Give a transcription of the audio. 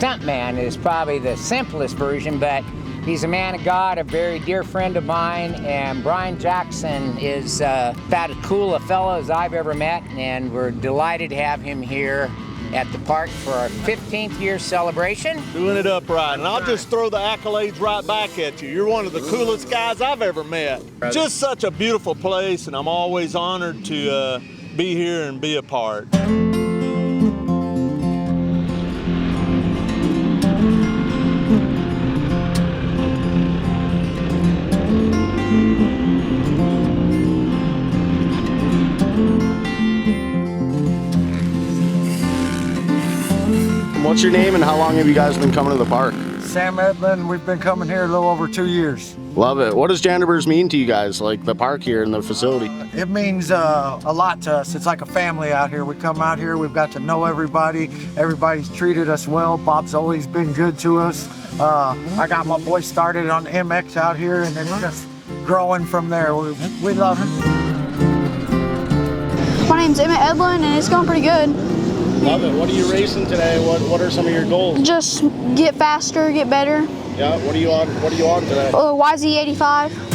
stuntman is probably the simplest version, but he's a man of God, a very dear friend of mine, and Brian Jackson is about as cool a fellow as I've ever met, and we're delighted to have him here at the park for our 15th year celebration. Doing it upright, and I'll just throw the accolades right back at you. You're one of the coolest guys I've ever met. Just such a beautiful place, and I'm always honored to be here and be a part. What's your name and how long have you guys been coming to the park? Sam Edlin, we've been coming here a little over 2 years. Love it. What does Jandebeurs mean to you guys, like the park here and the facility? It means a lot to us. It's like a family out here. We come out here, we've got to know everybody. Everybody's treated us well. Bob's always been good to us. I got my boy started on MX out here, and it's just growing from there. We love it. My name's Emmett Edlin, and it's going pretty good. Love it. What are you racing today? What are some of your goals? Just get faster, get better. Yeah. What are you on today? YZ85.